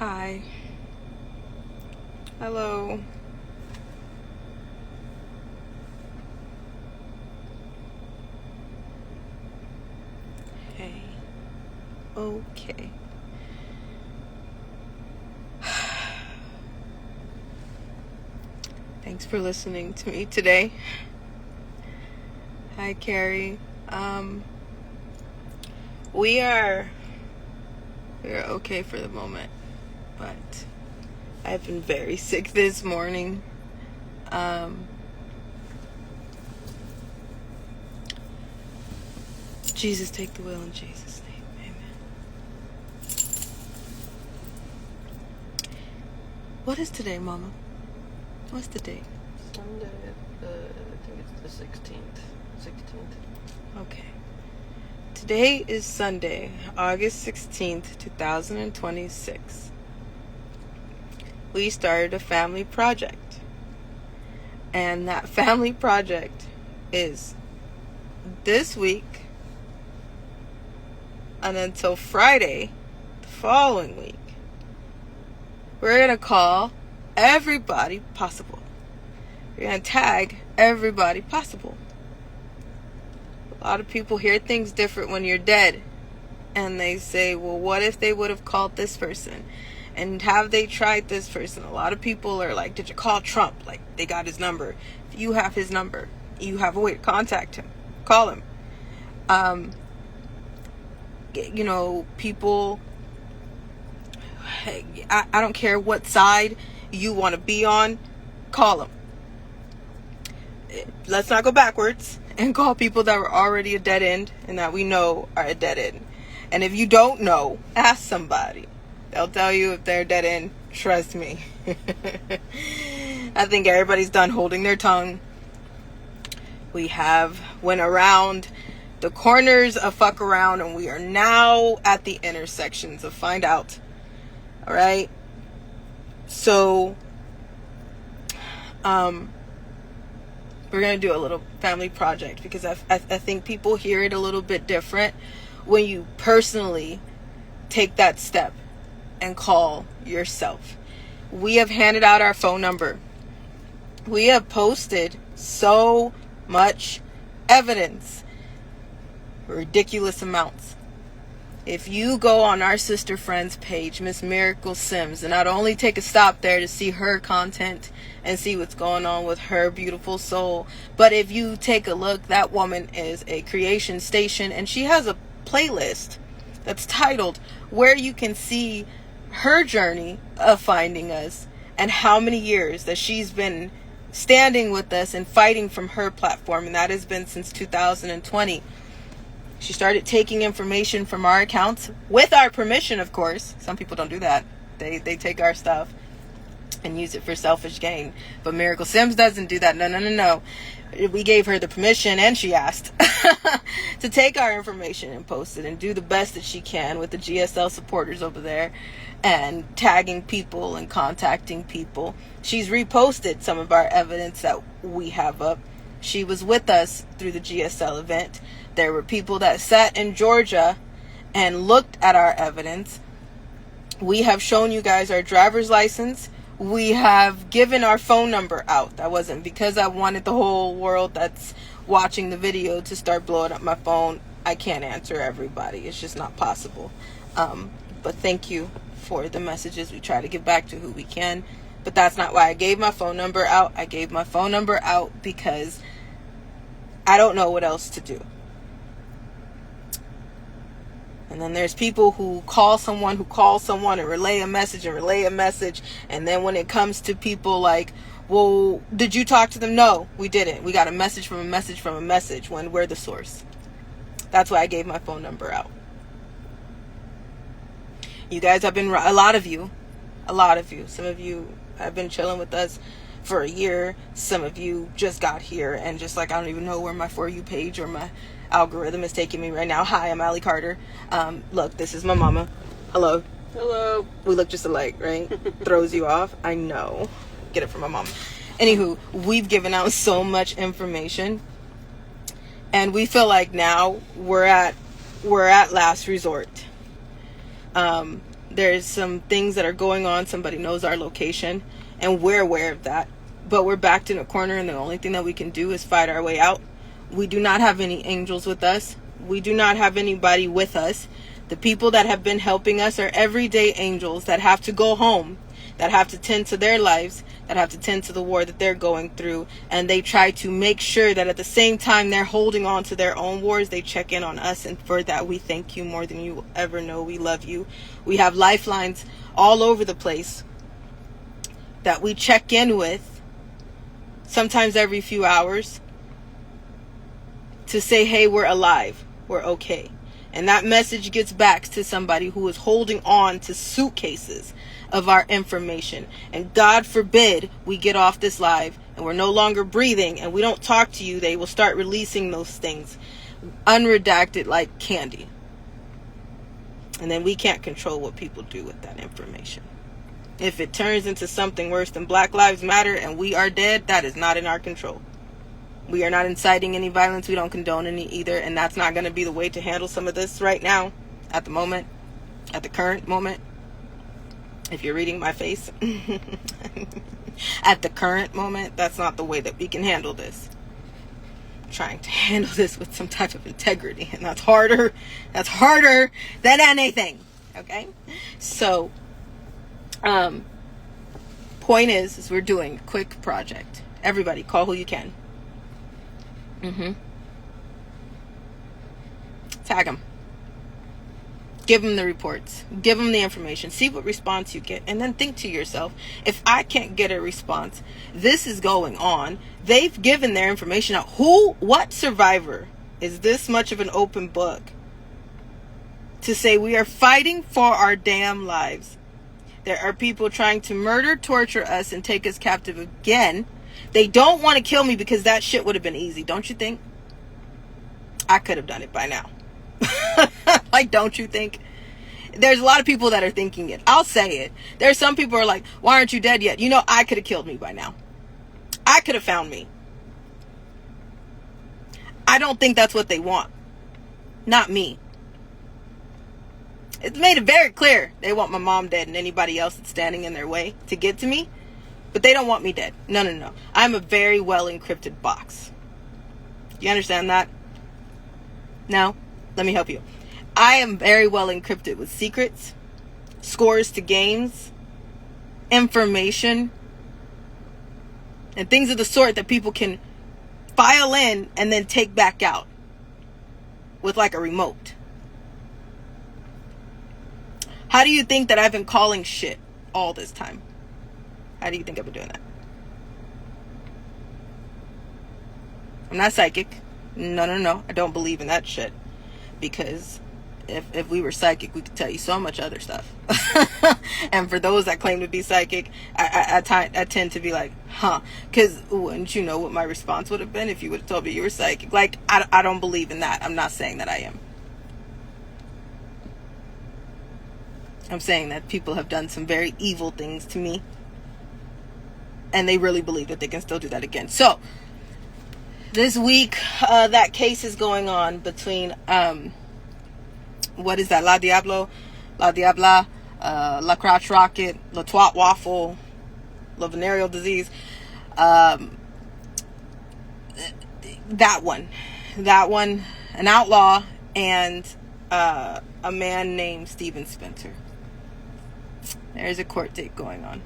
Hi. Hello. Hey. Okay. Thanks for listening to me today. Hi, Carrie. We're okay for the moment, but I've been very sick this morning. Jesus, take the wheel in Jesus' name. Amen. What is today, Mama? What's the date? Sunday, I think it's the 16th. Okay. Today is Sunday, August 16th, 2026. We started a family project. And that family project is this week and until Friday, the following week. We're going to call everybody possible. We're going to tag everybody possible. A lot of people hear things different when you're dead. And they say, well, what if they would have called this person? And have they tried this person? A lot of people are like, did you call Trump? Like, they got his number. If you have his number, you have a way to contact him. Call him. People, I don't care what side you want to be on, call them. Let's not go backwards and call people that were already a dead end and that we know are a dead end. And if you don't know, ask somebody. They'll tell you if they're a dead end. Trust me. I think everybody's done holding their tongue. We have went around the corners of fuck around, and we are now at the intersections of find out. All right. So, we're going to do a little family project because I think people hear it a little bit different when you personally take that step and call yourself. We have handed out our phone number. We have posted so much evidence, ridiculous amounts. If you go on our sister friend's page, Miss Miracle Sims, and not only take a stop there to see her content and see what's going on with her beautiful soul, but if you take a look, that woman is a creation station, and she has a playlist that's titled where you can see her journey of finding us and how many years that she's been standing with us and fighting from her platform, and that has been since 2020. She started taking information from our accounts with our permission, of course. Some people don't do that. They take our stuff and use it for selfish gain. But Miracle Sims doesn't do that. No. We gave her the permission, and she asked to take our information and post it and do the best that she can with the GSL supporters over there and tagging people and contacting people. She's reposted some of our evidence that we have up. She was with us through the GSL event. There were people that sat in Georgia and looked at our evidence. We have shown you guys our driver's license. We have given our phone number out. That wasn't because I wanted the whole world that's watching the video to start blowing up my phone. I can't answer everybody. It's just not possible. But thank you for the messages. We try to get back to who we can. But that's not why I gave my phone number out. I gave my phone number out because I don't know what else to do. And then there's people who call someone and relay a message. And then when it comes to people like, well, did you talk to them? No, we didn't. We got a message from a message when we're the source. That's why I gave my phone number out. You guys have been, a lot of you. Some of you have been chilling with us for a year. Some of you just got here and just like, I don't even know where my For You page or my algorithm is taking me right now. Hi, I'm Allie Carter. Look, this is my mama. Hello. We look just alike, right? Throws you off. I know. Get it from my mom. Anywho, we've given out so much information, and we feel like now we're at last resort. There's some things that are going on. Somebody knows our location, and we're aware of that. But we're backed in a corner, and the only thing that we can do is fight our way out. We do not have any angels with us. We do not have anybody with us. The people that have been helping us are everyday angels that have to go home, that have to tend to their lives, that have to tend to the war that they're going through. And they try to make sure that at the same time they're holding on to their own wars, they check in on us. And for that, we thank you more than you will ever know. We love you. We have lifelines all over the place that we check in with, sometimes every few hours, to say, hey, we're alive, we're okay. And that message gets back to somebody who is holding on to suitcases of our information. And God forbid we get off this live and we're no longer breathing and we don't talk to you, they will start releasing those things unredacted like candy. And then we can't control what people do with that information. If it turns into something worse than Black Lives Matter and we are dead, that is not in our control. We are not inciting any violence. We don't condone any either. And that's not going to be the way to handle some of this right now, at the moment, at the current moment. If you're reading my face, at the current moment, that's not the way that we can handle this. I'm trying to handle this with some type of integrity, and that's harder. That's harder than anything. Okay? So, point is we're doing a quick project. Everybody, call who you can. Tag them. Give them the reports. Give them the information. See what response you get. And then think to yourself, if I can't get a response, this is going on. They've given their information out. What survivor is this much of an open book to say we are fighting for our damn lives? There are people trying to murder, torture us, and take us captive again. They don't want to kill me because that shit would have been easy, don't you think? I could have done it by now. Like, don't you think? There's a lot of people that are thinking it. I'll say it. There's some people who are like, why aren't you dead yet? You know, I could have killed me by now. I could have found me. I don't think that's what they want. Not me. It's made it very clear they want my mom dead and anybody else that's standing in their way to get to me. But they don't want me dead. No. I'm a very well encrypted box. You understand that? No? Let me help you. I am very well encrypted with secrets, scores to games, information, and things of the sort that people can file in and then take back out with like a remote. How do you think that I've been calling shit all this time? How do you think I've been doing that? I'm not psychic. No. I don't believe in that shit. Because if we were psychic, we could tell you so much other stuff. And for those that claim to be psychic, I tend to be like, huh. Because wouldn't you know what my response would have been if you would have told me you were psychic? Like, I don't believe in that. I'm not saying that I am. I'm saying that people have done some very evil things to me. And they really believe that they can still do that again. So, this week, that case is going on between, what is that? La Diabla, La Crotch Rocket, La Twat Waffle, La Venereal Disease. That one, an outlaw, and a man named Steven Spencer. There's a court date going on.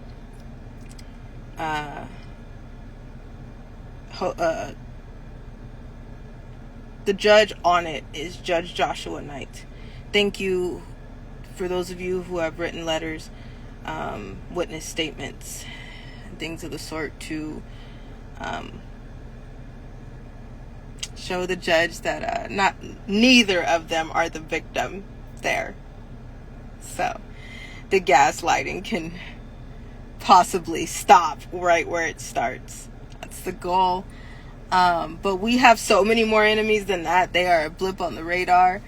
The judge on it is Judge Joshua Knight. Thank you for those of you who have written letters, witness statements, things of the sort to show the judge that neither of them are the victim there. So the gaslighting can possibly stop right where it starts. That's the goal. But we have so many more enemies than that. They are a blip on the radar.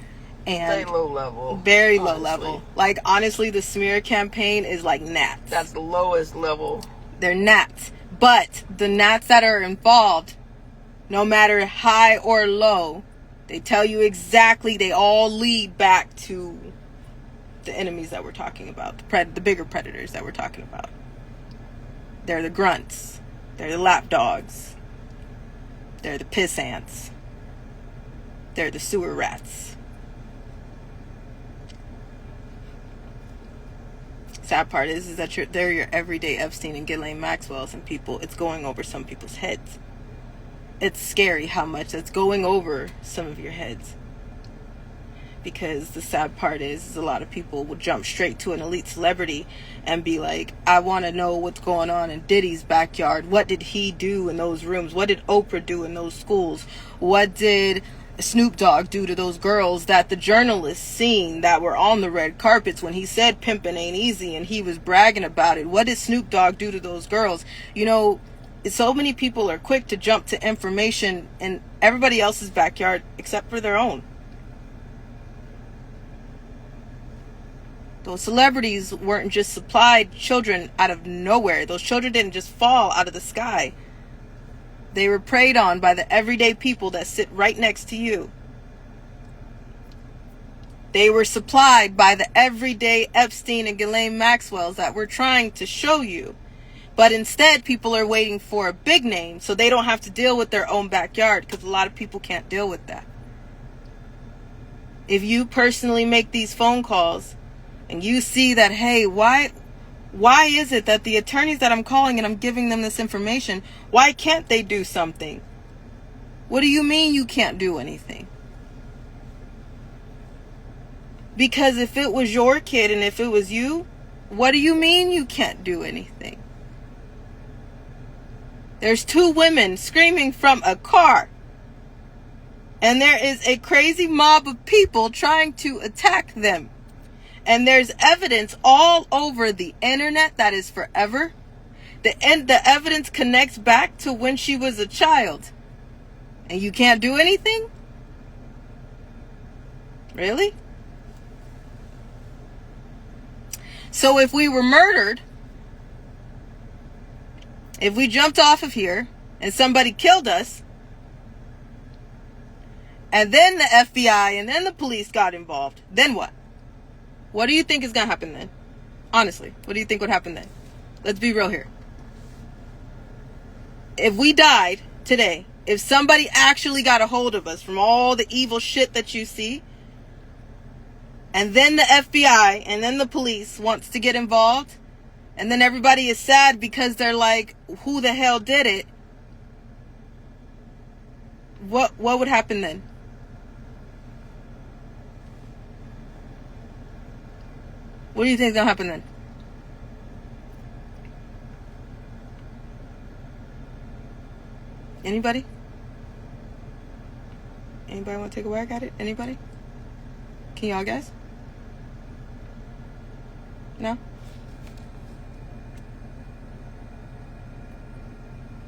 And very low level. Very low level. Like, honestly, the smear campaign is like gnats. That's the lowest level. They're gnats. But the gnats that are involved, no matter high or low, they tell you exactly, they all lead back to the enemies that we're talking about, the bigger predators that we're talking about. They're the grunts. They're the lapdogs. They're the piss ants. They're the sewer rats. Sad part is that they're your everyday Epstein and Ghislaine Maxwell's, and it's going over some people's heads. It's scary how much that's going over some of your heads. Because the sad part is a lot of people will jump straight to an elite celebrity and be like, I want to know what's going on in Diddy's backyard. What did he do in those rooms? What did Oprah do in those schools? What did Snoop Dogg do to those girls that the journalists seen that were on the red carpets when he said pimping ain't easy and he was bragging about it? What did Snoop Dogg do to those girls? You know, so many people are quick to jump to information in everybody else's backyard except for their own. Those celebrities weren't just supplied children out of nowhere. Those children didn't just fall out of the sky. They were preyed on by the everyday people that sit right next to you. They were supplied by the everyday Epstein and Ghislaine Maxwells that we're trying to show you. But instead, people are waiting for a big name so they don't have to deal with their own backyard, because a lot of people can't deal with that. If you personally make these phone calls and you see that, hey, why is it that the attorneys that I'm calling and I'm giving them this information, why can't they do something? What do you mean you can't do anything? Because if it was your kid and if it was you, what do you mean you can't do anything? There's 2 women screaming from a car. And there is a crazy mob of people trying to attack them. And there's evidence all over the internet that is forever. The evidence connects back to when she was a child. And you can't do anything? Really? So if we were murdered, if we jumped off of here and somebody killed us, and then the FBI and then the police got involved, then what? What do you think is going to happen then? Honestly, what do you think would happen then? Let's be real here. If we died today, if somebody actually got a hold of us from all the evil shit that you see, and then the FBI and then the police wants to get involved, and then everybody is sad because they're like, who the hell did it? What would happen then? What do you think is going to happen then? Anybody? Anybody want to take a whack at it? Anybody? Can y'all guess? No?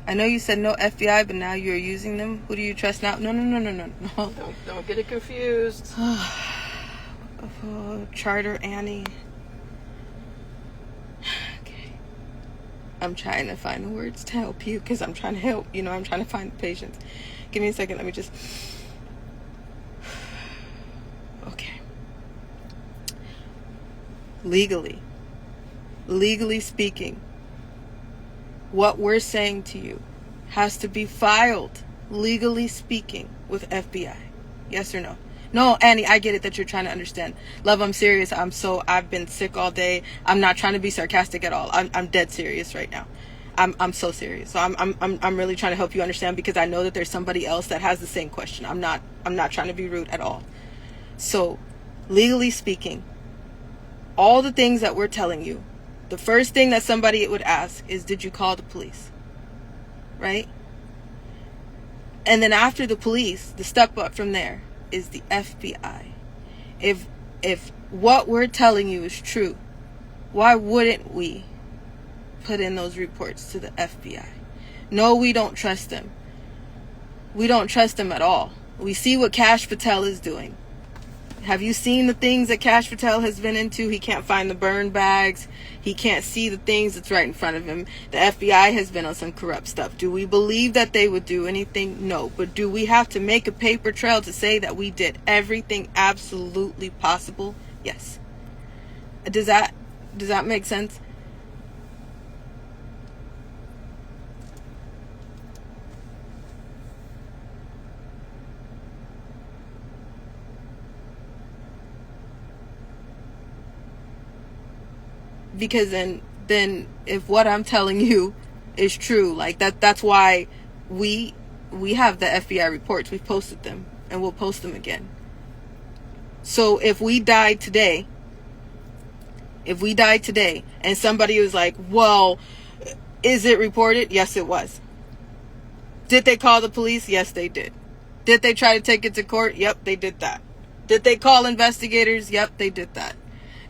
I know you said no FBI, but now you're using them. Who do you trust now? No. Don't get it confused. Charter Annie. Okay. I'm trying to find the words to help you because I'm trying to help. You know, I'm trying to find the patience. Give me a second. Let me just... Okay. Legally speaking, what we're saying to you has to be filed, legally speaking, with FBI. Yes or no? No, Annie, I get it that you're trying to understand. Love, I'm serious. I've been sick all day. I'm not trying to be sarcastic at all. I'm dead serious right now. I'm so serious. So I'm really trying to help you understand, because I know that there's somebody else that has the same question. I'm not trying to be rude at all. So, legally speaking, all the things that we're telling you, the first thing that somebody would ask is, did you call the police? Right? And then after the police, the step up from there is the FBI. If what we're telling you is true, why wouldn't we put in those reports to the FBI? No, we don't trust them. We don't trust them at all. We see what Kash Patel is doing. Have you seen the things that Kash Patel has been into? He can't find the burn bags. He can't see the things that's right in front of him. The FBI has been on some corrupt stuff. Do we believe that they would do anything? No. But do we have to make a paper trail to say that we did everything absolutely possible? Yes. Does that make sense? Because then if what I'm telling you is true, like that's why we have the FBI reports. We've posted them and we'll post them again. So if we died today and somebody was like, well, is it reported? Yes, it was. Did they call the police? Yes, they did. Did they try to take it to court? Yep, they did that. Did they call investigators? Yep, they did that.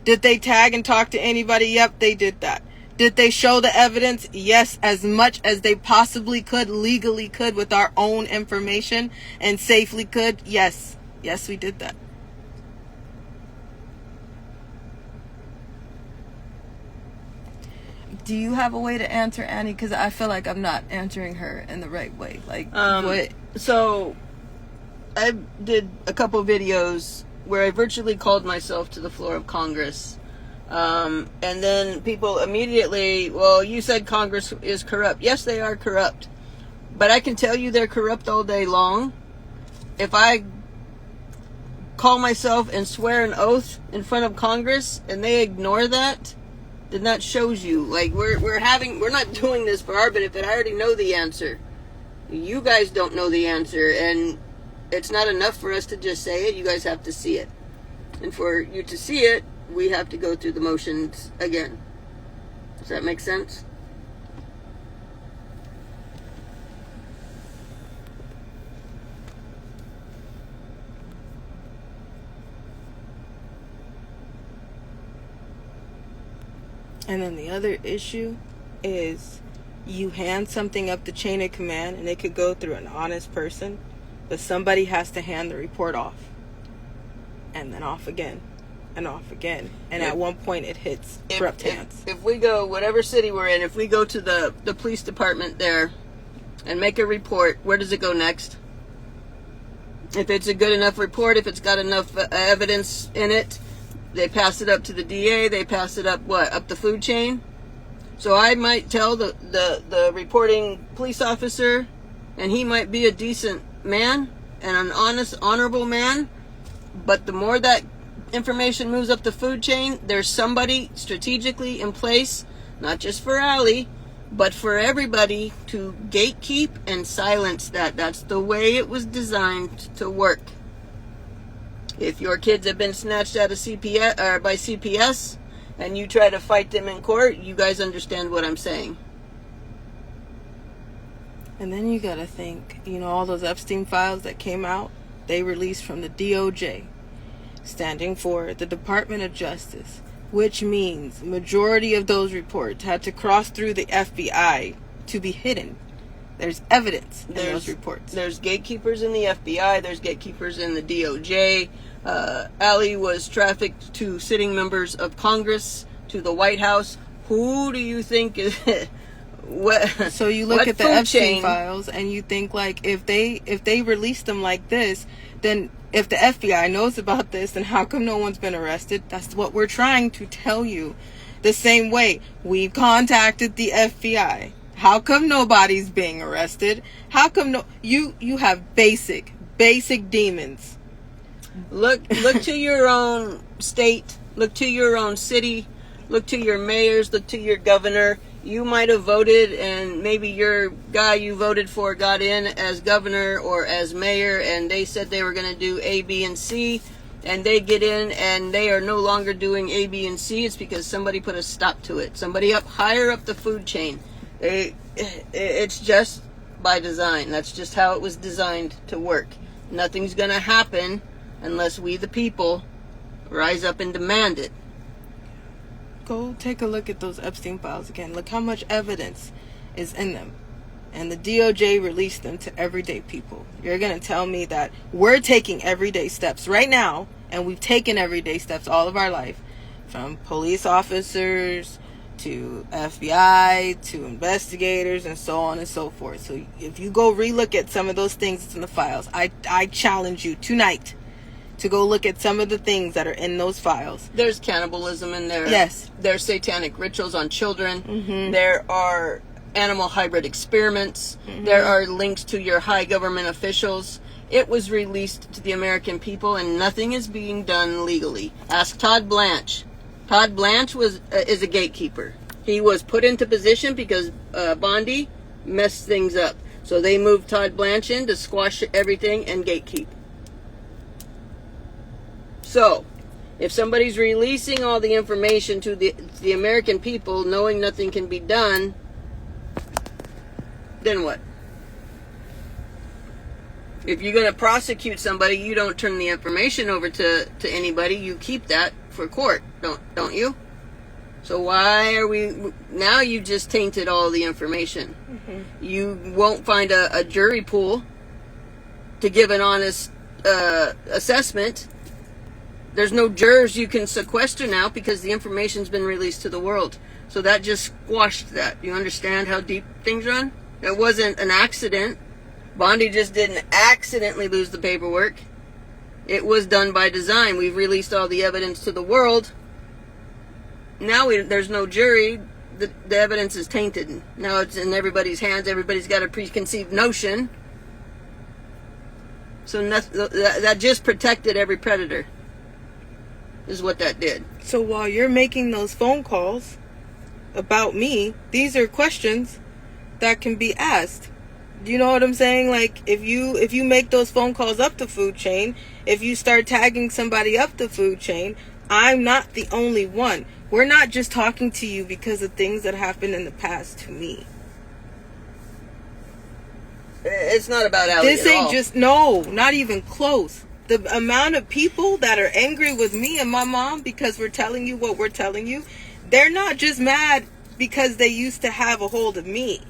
Did they tag and talk to anybody? Yep, they did that. Did they show the evidence? Yes, as much as they possibly could, legally could, with our own information, and safely could. Yes, we did that. Do you have a way to answer Annie? Because I feel like I'm not answering her in the right way. Like, what? So, I did a couple videos where I virtually called myself to the floor of Congress. And then people immediately, well, you said Congress is corrupt. Yes, they are corrupt. But I can tell you they're corrupt all day long. If I call myself and swear an oath in front of Congress and they ignore that, then that shows you, like, we're not doing this for our benefit. I already know the answer. You guys don't know the answer, and it's not enough for us to just say it. You guys have to see it. And for you to see it, we have to go through the motions again. Does that make sense? And then the other issue is you hand something up the chain of command and it could go through an honest person, but somebody has to hand the report off. And then off again. And off again. And at one point it hits corrupt hands. If we go, whatever city we're in, if we go to the police department there and make a report, where does it go next? If it's a good enough report, if it's got enough evidence in it, they pass it up to the DA, they pass it up, up the food chain? So I might tell the reporting police officer, and he might be a decent man and an honest, honorable man, but the more that information moves up the food chain, there's somebody strategically in place, not just for Allie, but for everybody, to gatekeep and silence that. That's the way it was designed to work. If your kids have been snatched out of CPS or by CPS and you try to fight them in court, you guys understand what I'm saying. And then you gotta think, all those Epstein files that came out, they released from the DOJ, standing for the Department of Justice, which means majority of those reports had to cross through the FBI to be hidden. There's evidence in those reports. There's gatekeepers in the FBI. There's gatekeepers in the DOJ. Allie was trafficked to sitting members of Congress, to the White House. Who do you think is... So you look at the Epstein files and you think, like, if they released them like this, then if the FBI knows about this, then how come no one's been arrested? That's what we're trying to tell you. The same way we contacted the FBI. How come nobody's being arrested? How come you have basic demons? Look to your own state, look to your own city, look to your mayors, look to your governor. You might have voted and maybe your guy you voted for got in as governor or as mayor, and they said they were going to do A, B, and C, and they get in and they are no longer doing A, B, and C. It's because somebody put a stop to it. Somebody higher up the food chain. It's just by design. That's just how it was designed to work. Nothing's going to happen unless we, the people, rise up and demand it. Go take a look at those Epstein files again. Look how much evidence is in them. And the DOJ released them to everyday people. You're going to tell me that we're taking everyday steps right now, and we've taken everyday steps all of our life, from police officers to FBI to investigators and so on and so forth. So if you go relook at some of those things that's in the files, I challenge you tonight to go look at some of the things that are in those files. There's cannibalism in there. Yes. There's satanic rituals on children. There are animal hybrid experiments. There are links to your high government officials. It was released to the American people, and nothing is being done legally. Ask Todd Blanche. Todd Blanche is a gatekeeper. He was put into position because Bondi messed things up. So they moved Todd Blanche in to squash everything and gatekeep. So, if somebody's releasing all the information to the American people, knowing nothing can be done, then what? If you're going to prosecute somebody, you don't turn the information over to anybody. You keep that for court, don't you? So why are we... Now you just tainted all the information. You won't find a jury pool to give an honest assessment. There's no jurors you can sequester now because the information's been released to the world. So that just squashed that. You understand how deep things run? It wasn't an accident. Bondi just didn't accidentally lose the paperwork. It was done by design. We've released all the evidence to the world. Now there's no jury. The evidence is tainted. Now it's in everybody's hands. Everybody's got a preconceived notion. So that just protected every predator. Is what that did. So while you're making those phone calls about me, these are questions that can be asked. Do you know what I'm saying? Like, if you make those phone calls up the food chain, if you start tagging somebody up the food chain, I'm not the only one. We're not just talking to you because of things that happened in the past to me. It's not about Allie This at ain't all. just, no, not even close. The amount of people that are angry with me and my mom because we're telling you what we're telling you, they're not just mad because they used to have a hold of me.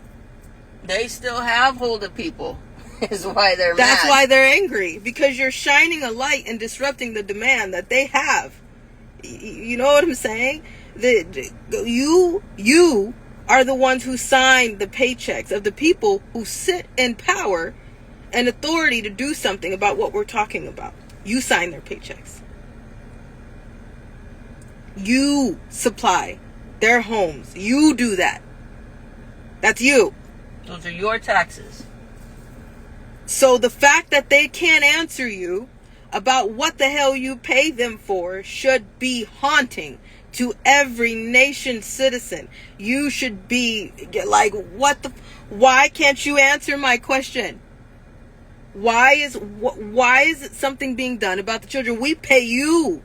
They still have hold of people. Is why they're That's mad. why they're angry. Because you're shining a light and disrupting the demand that they have. You know what I'm saying? You are the ones who sign the paychecks of the people who sit in power and authority to do something about what we're talking about. You sign their paychecks. You supply their homes. You do that. That's you. Those are your taxes. So the fact that they can't answer you about what the hell you pay them for should be haunting to every nation citizen. You should be like, why can't you answer my question? Why is it something being done about the children? We pay you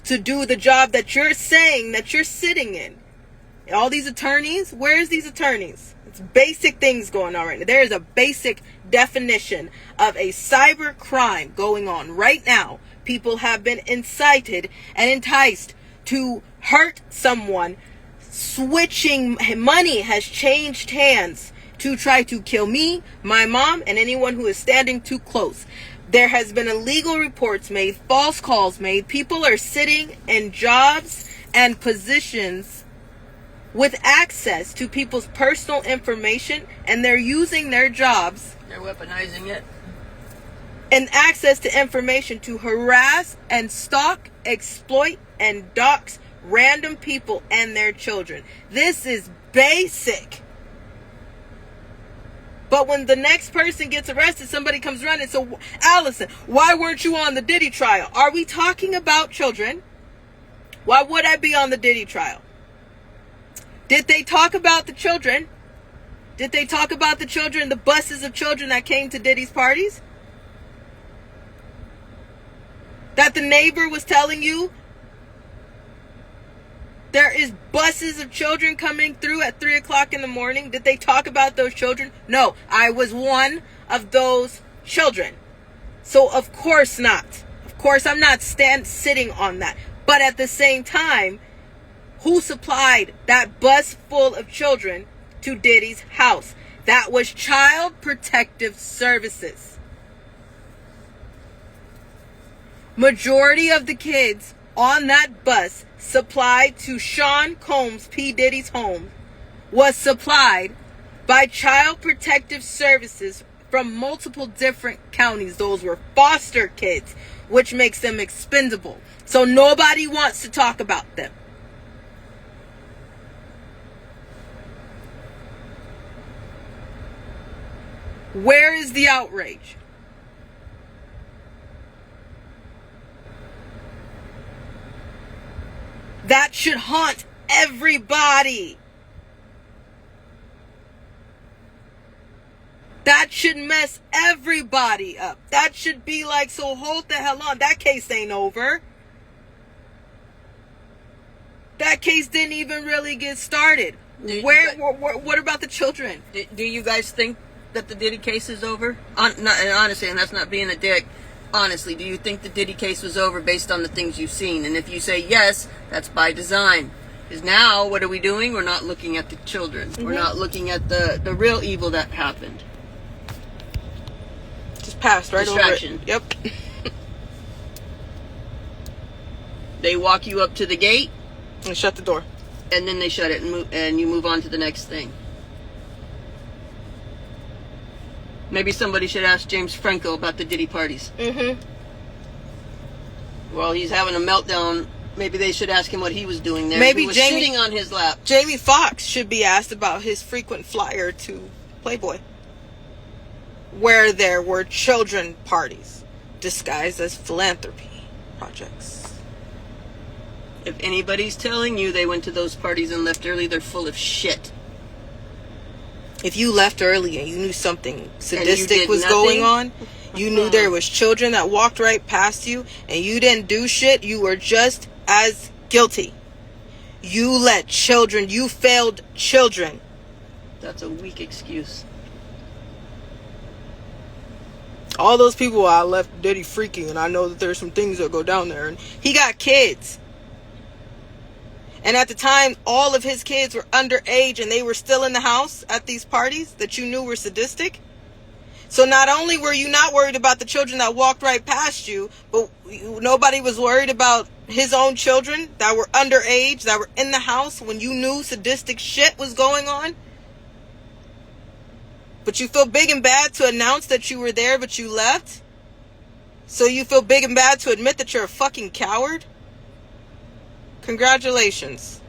to do the job that you're saying that you're sitting in. All these attorneys, where's these attorneys? It's basic things going on right now. There is a basic definition of a cyber crime going on right now. People have been incited and enticed to hurt someone. Switching money has changed hands to try to kill me, my mom, and anyone who is standing too close. There has been illegal reports made, false calls made. People are sitting in jobs and positions with access to people's personal information, and they're using their jobs. They're weaponizing it. And access to information to harass and stalk, exploit, and dox random people and their children. This is basic. But when the next person gets arrested, somebody comes running. So, Allison, why weren't you on the Diddy trial? Are we talking about children? Why would I be on the Diddy trial? Did they talk about the children? Did they talk about the children, the buses of children that came to Diddy's parties? That the neighbor was telling you there is buses of children coming through at 3 o'clock in the morning. Did they talk about those children? No, I was one of those children. So of course not. Of course I'm not sitting on that. But at the same time, who supplied that bus full of children to Diddy's house? That was Child Protective Services. Majority of the kids on that bus supplied to Sean Combs, P. Diddy's home, was supplied by Child Protective Services from multiple different counties. Those were foster kids which makes them expendable. So nobody wants to talk about them. Where is the outrage? That should haunt everybody. That should mess everybody up. That should be like, so hold the hell on. That case ain't over. That case didn't even really get started. What about the children? Do you guys think that the Diddy case is over? Honestly, and that's not being a dick. Honestly, do you think the Diddy case was over based on the things you've seen? And if you say yes, that's by design. Because now, what are we doing? We're not looking at the children. Mm-hmm. We're not looking at the real evil that happened. Just passed right Distraction. over it. Yep. They walk you up to the gate. And shut the door. And then they shut it and you move on to the next thing. Maybe somebody should ask James Franco about the Diddy parties. Mm-hmm. While he's having a meltdown, maybe they should ask him what he was doing there. Maybe he was Jamie, sitting on his lap. Jamie Foxx should be asked about his frequent flyer to Playboy, where there were children parties disguised as philanthropy projects. If anybody's telling you they went to those parties and left early, they're full of shit. If you left early and you knew something sadistic was going on, you knew there was children that walked right past you, and you didn't do shit, you were just as guilty. You let children, you failed children. That's a weak excuse. All those people, I left Diddy freaky, and I know that there's some things that go down there, and he got kids. And at the time, all of his kids were underage and they were still in the house at these parties that you knew were sadistic. So not only were you not worried about the children that walked right past you, but nobody was worried about his own children that were underage, that were in the house when you knew sadistic shit was going on. But you feel big and bad to announce that you were there, but you left. So you feel big and bad to admit that you're a fucking coward. Congratulations.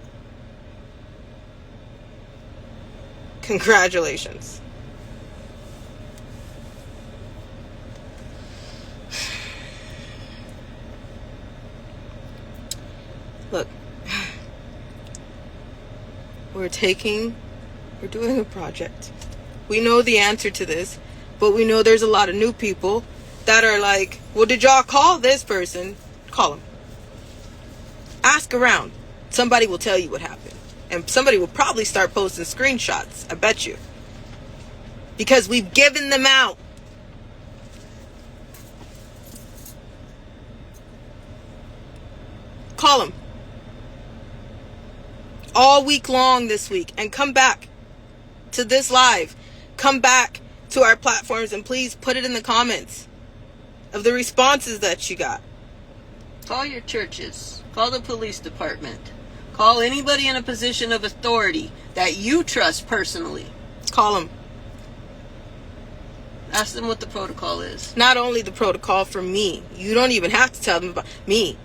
Congratulations. Look, we're doing a project. We know the answer to this, but we know there's a lot of new people that are like, well, did y'all call this person? Call them. Ask around. Somebody will tell you what happened. And somebody will probably start posting screenshots. I bet you. Because we've given them out. Call them. All week long this week. And come back to this live. Come back to our platforms and please put it in the comments of the responses that you got. Call your churches. Call the police department. Call anybody in a position of authority that you trust personally. Call them. Ask them what the protocol is. Not only the protocol for me. You don't even have to tell them about me.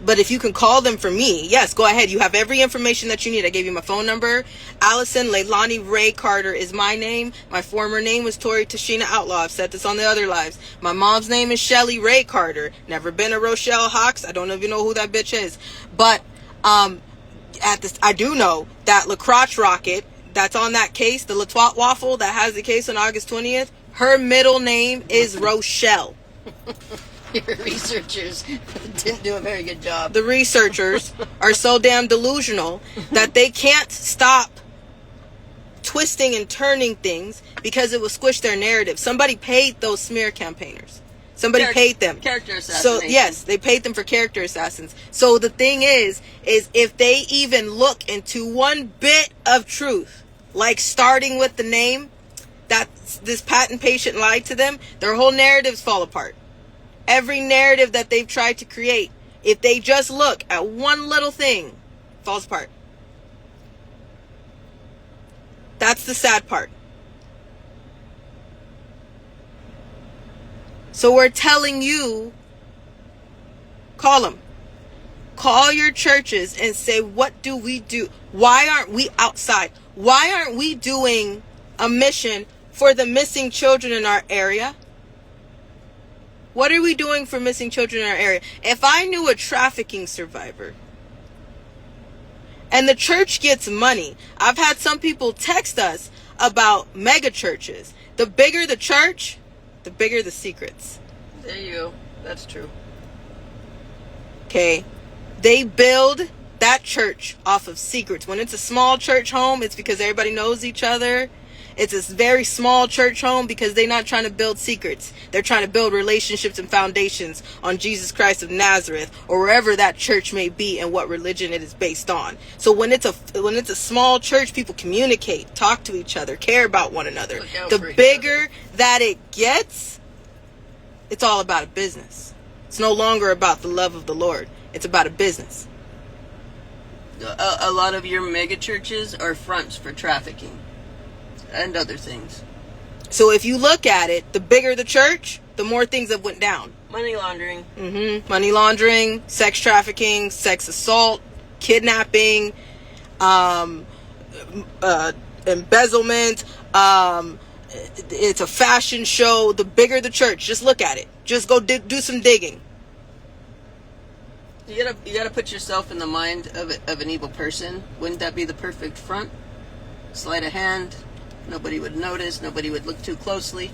But if you can call them for me, yes, go ahead. You have every information that you need. I gave you my phone number. Allison Leilani Ray Carter is my name. My former name was Tori Tashina Outlaw. I've said this on the other lives. My mom's name is Shelly Ray Carter. Never been a Rochelle Hawks. I don't even know who that bitch is. But I do know that La Crotch Rocket that's on that case, the Latwat Waffle that has the case on August 20th, her middle name is Rochelle. Your researchers didn't do a very good job. The researchers are so damn delusional that they can't stop twisting and turning things because it will squish their narrative. Somebody paid those smear campaigners. Somebody paid them. Character assassination. So, yes, they paid them for character assassins. So the thing is if they even look into one bit of truth, like starting with the name, that this patent patient lied to them, their whole narratives fall apart. Every narrative that they've tried to create, if they just look at one little thing, falls apart. That's the sad part. So we're telling you Call them. Call your churches and say, what do we do? Why aren't we outside? Why aren't we doing a mission for the missing children in our area? What are we doing for missing children in our area? If I knew a trafficking survivor and the church gets money, I've had some people text us about mega churches. The bigger the church, the bigger the secrets. There you go. That's true. Okay. They build that church off of secrets. When it's a small church home, it's because everybody knows each other. It's a very small church home because they're not trying to build secrets. They're trying to build relationships and foundations on Jesus Christ of Nazareth, or wherever that church may be and what religion it is based on. So when it's a small church, people communicate, talk to each other, care about one another. The bigger that it gets, it's all about a business. It's no longer about the love of the Lord. It's about a business. A lot of your mega churches are fronts for trafficking and other things. So if you look at it, the bigger the church, the more things have went down. Money laundering. Money laundering, sex trafficking, sex assault, kidnapping, embezzlement. It's a fashion show. The bigger the church, just look at it. Just go do some digging. You gotta put yourself in the mind of an evil person. Wouldn't that be the perfect front? Sleight of hand. Nobody would notice. Nobody would look too closely.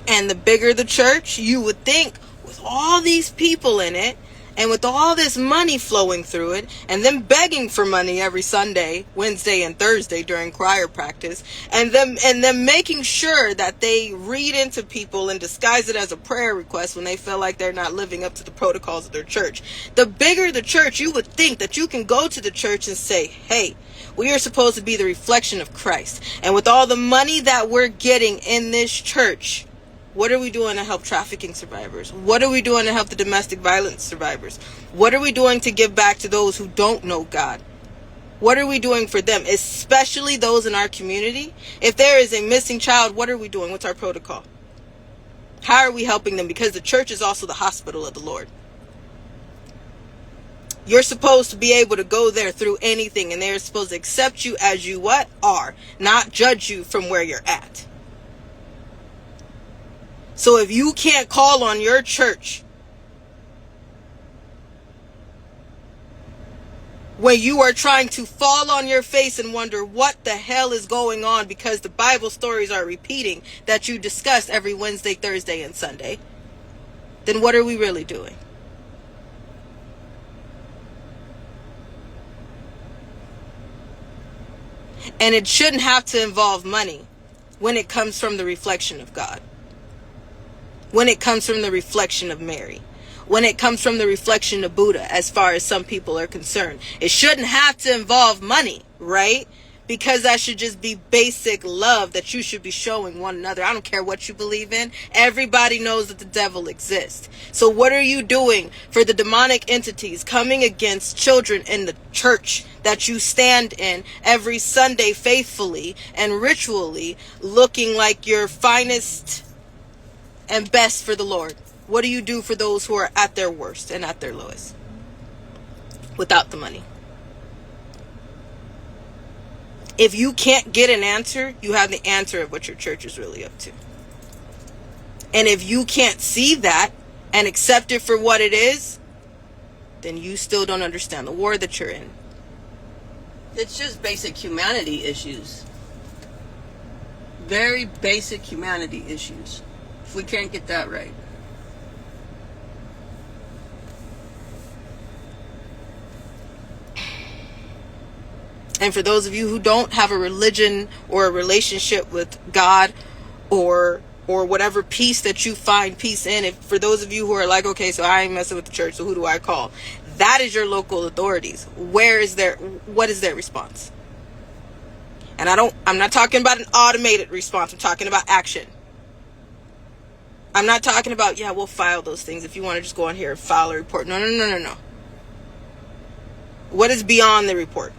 And the bigger the church, you would think, with all these people in it, and with all this money flowing through it, and them begging for money every Sunday, Wednesday, and Thursday during choir practice, and them making sure that they read into people and disguise it as a prayer request when they feel like they're not living up to the protocols of their church. The bigger the church, you would think that you can go to the church and say, hey, we are supposed to be the reflection of Christ. And with all the money that we're getting in this church, what are we doing to help trafficking survivors? What are we doing to help the domestic violence survivors? What are we doing to give back to those who don't know God? What are we doing for them, especially those in our community? If there is a missing child, what are we doing? What's our protocol? How are we helping them? Because the church is also the hospital of the Lord. You're supposed to be able to go there through anything, and they're supposed to accept you as you are, not judge you from where you're at. So if you can't call on your church when you are trying to fall on your face and wonder what the hell is going on because the Bible stories are repeating that you discuss every Wednesday, Thursday, and Sunday, then what are we really doing? And it shouldn't have to involve money when it comes from the reflection of God. When it comes from the reflection of Mary, when it comes from the reflection of Buddha, as far as some people are concerned. It shouldn't have to involve money, right? Because that should just be basic love that you should be showing one another. I don't care what you believe in. Everybody knows that the devil exists. So what are you doing for the demonic entities coming against children in the church that you stand in every Sunday faithfully and ritually, looking like your finest and best for the Lord? What do you do for those who are at their worst and at their lowest without the money? If you can't get an answer, you have the answer of what your church is really up to. And if you can't see that and accept it for what it is, then you still don't understand the war that you're in. It's just basic humanity issues. Very basic humanity issues. If we can't get that right. And for those of you who don't have a religion or a relationship with God or whatever peace that you find peace in, if for those of you who are like, okay, so I ain't messing with the church, so who do I call? That is your local authorities. What is their response? And I'm not talking about an automated response. I'm talking about action. I'm not talking about, yeah, we'll file those things if you want to just go on here and file a report. No. What is beyond the report?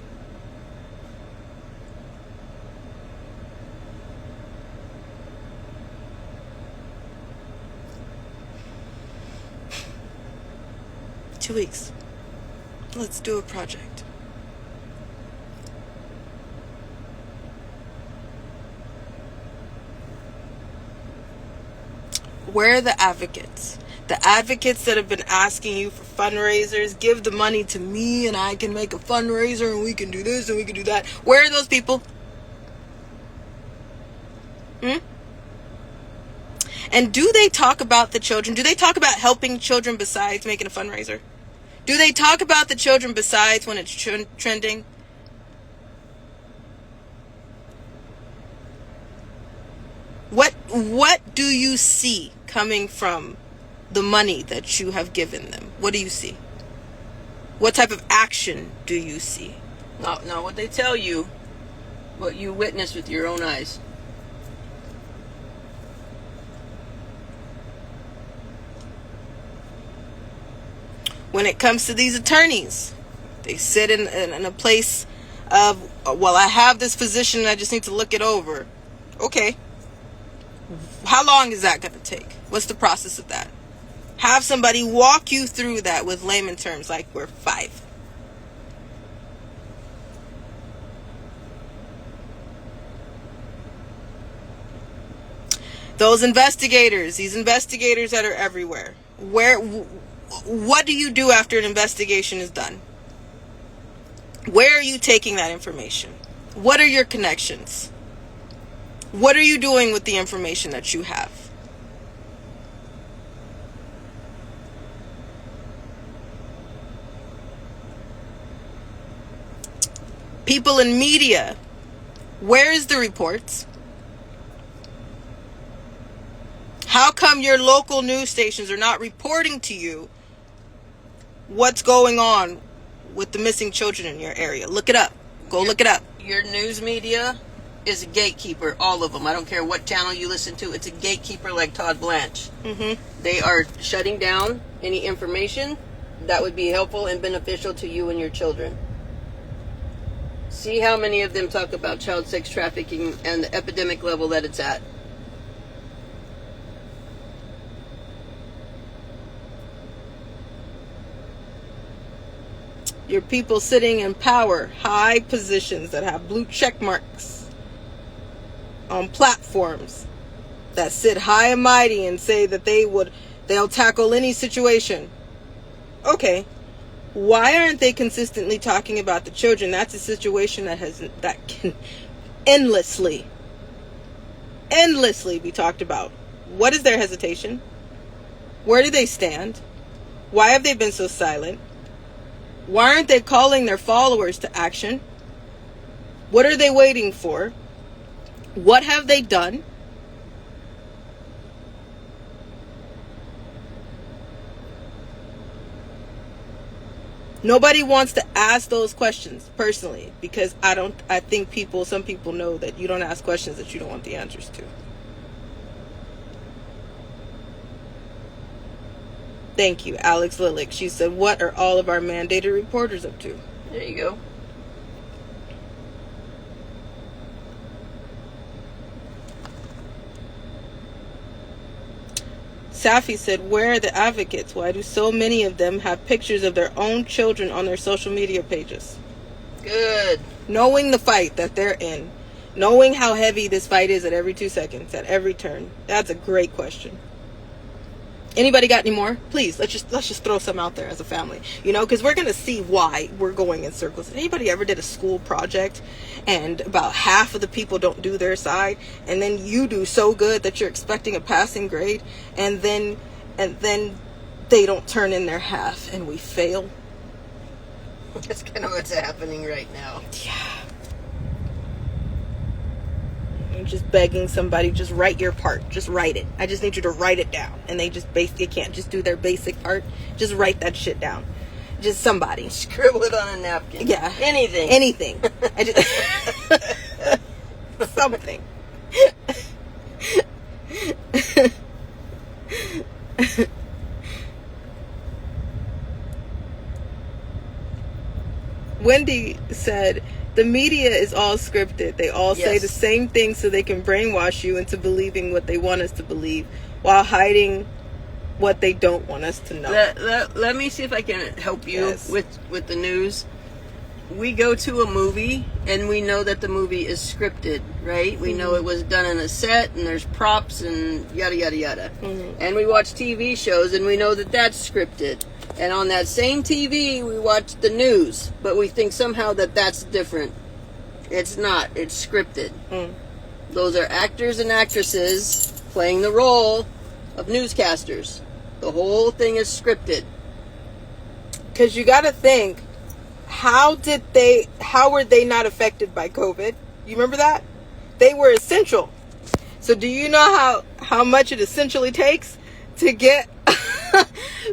2 weeks. Let's do a project. Where are the advocates? The advocates that have been asking you for fundraisers, give the money to me and I can make a fundraiser and we can do this and we can do that. Where are those people? And do they talk about the children? Do they talk about helping children besides making a fundraiser? Do they talk about the children besides when it's trending? What do you see coming from the money that you have given them? What do you see? What type of action do you see? No, what they tell you, what you witness with your own eyes. When it comes to these attorneys, they sit in a place of, well, I have this position and I just need to look it over. Okay. How long is that going to take? What's the process of that? Have somebody walk you through that with layman terms like we're 5. Those investigators, these investigators that are everywhere. What do you do after an investigation is done? Where are you taking that information? What are your connections? What are you doing with the information that you have? People in media, where is the reports? How come your local news stations are not reporting to you what's going on with the missing children in your area? Look it up. Go look it up. Your news media is a gatekeeper, all of them. I don't care what channel you listen to. It's a gatekeeper like Todd Blanche. They are shutting down any information that would be helpful and beneficial to you and your children. See how many of them talk about child sex trafficking and the epidemic level that it's at. Your people sitting in power, high positions that have blue check marks on platforms that sit high and mighty and say that they'll tackle any situation. Okay. Why aren't they consistently talking about the children? That's a situation that can endlessly be talked about. What is their hesitation? Where do they stand? Why have they been so silent? Why aren't they calling their followers to action? What are they waiting for? What have they done? Nobody wants to ask those questions personally, because I think some people know that you don't ask questions that you don't want the answers to. Thank you, Alex Lilick. She said, what are all of our mandated reporters up to? There you go. Safi said, where are the advocates? Why do so many of them have pictures of their own children on their social media pages? Good. Knowing the fight that they're in, knowing how heavy this fight is at every 2 seconds, at every turn. That's a great question. Anybody got any more? Please, let's just throw some out there as a family, because we're gonna see why we're going in circles. Anybody ever did a school project and about half of the people don't do their side, and then you do so good that you're expecting a passing grade, and then they don't turn in their half and we fail? That's kind of what's happening right now. Yeah. I'm just begging somebody, just write your part. Just write it. I just need you to write it down. And they just basically can't just do their basic part. Just write that shit down. Just somebody. Scribble it on a napkin. Yeah. Anything. I just something. Wendy said, the media is all scripted. They all say the same thing so they can brainwash you into believing what they want us to believe while hiding what they don't want us to know. Let me see if I can help you Yes. with the news. We go to a movie and we know that the movie is scripted, right? We know it was done in a set and there's props and yada yada yada. And we watch TV shows and we know that that's scripted. And on that same TV we watch the news, but we think somehow that that's different. It's not. It's scripted. Those are actors and actresses playing the role of newscasters. The whole thing is scripted. Because you got to think, how were they not affected by COVID? You remember that? They were essential. So do you know how much it essentially takes to get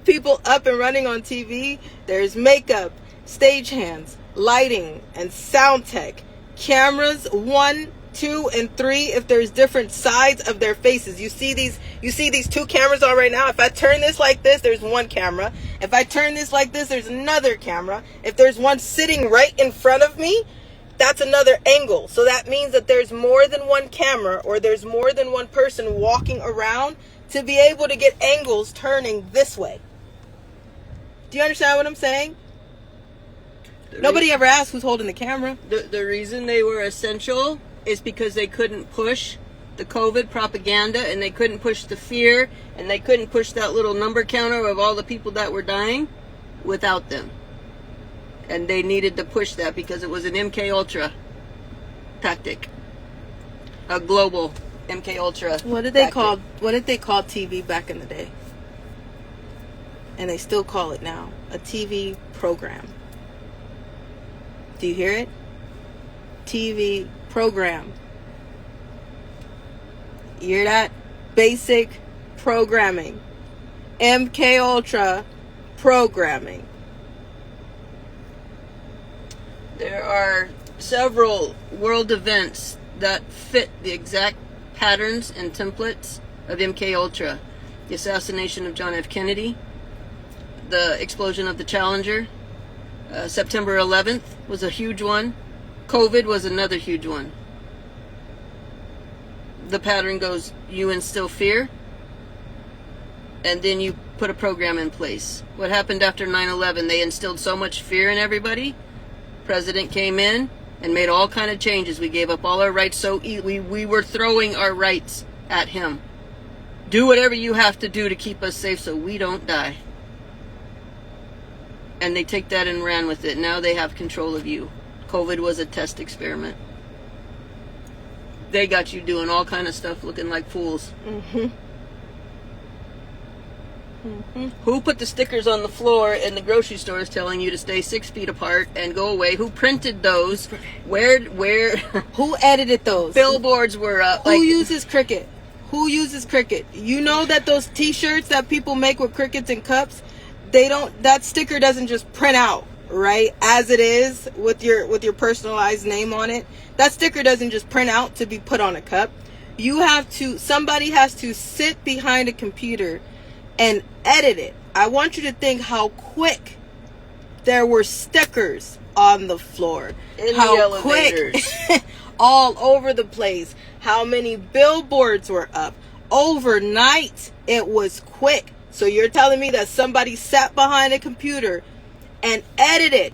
people up and running on TV? There's makeup, stagehands, lighting, and sound tech. Cameras 1, 2, and 3 if there's different sides of their faces. You see these two cameras on right now. If I turn this like this, there's one camera. If I turn this like this, there's another camera. If there's one sitting right in front of me, that's another angle. So that means that there's more than one camera, or there's more than one person walking around to be able to get angles turning this way. Do you understand what I'm saying? Nobody ever asked who's holding the camera. The reason they were essential is because they couldn't push the COVID propaganda, and they couldn't push the fear, and they couldn't push that little number counter of all the people that were dying without them. And they needed to push that because it was an MK Ultra tactic, a global MK Ultra. What did they call TV back in the day? And they still call it now a TV program. Do you hear it? TV program. You hear that? Basic programming. MK Ultra programming. There are several world events that fit the exact patterns and templates of MK Ultra. The assassination of John F. Kennedy, the explosion of the Challenger, September 11th was a huge one. COVID was another huge one. The pattern goes, you instill fear, and then you put a program in place. What happened after 9/11? They instilled so much fear in everybody. President came in and made all kind of changes. We gave up all our rights. So we were throwing our rights at him. Do whatever you have to do to keep us safe so we don't die. And they take that and ran with it. Now they have control of you. COVID was a test experiment. They got you doing all kind of stuff looking like fools. Who put the stickers on the floor in the grocery stores telling you to stay 6 feet apart and go away? Who printed those? Where Who edited those? Billboards were up. Who uses Cricut? Who uses Cricut? You know that those t-shirts that people make with crickets and cups, that sticker doesn't just print out, right? As it is with your personalized name on it. That sticker doesn't just print out to be put on a cup. Somebody has to sit behind a computer and edit it. I want you to think how quick there were stickers on the floor. In the how elevators. Quick all over the place. How many billboards were up. Overnight, it was quick. So you're telling me that somebody sat behind a computer and edited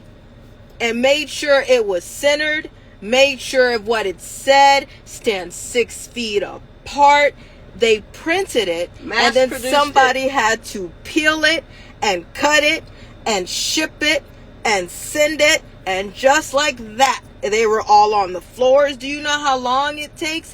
and made sure it was centered, made sure of what it said, stand 6 feet apart. They printed it, and then somebody had to peel it and cut it and ship it and send it, and just like that, they were all on the floors. Do you know how long it takes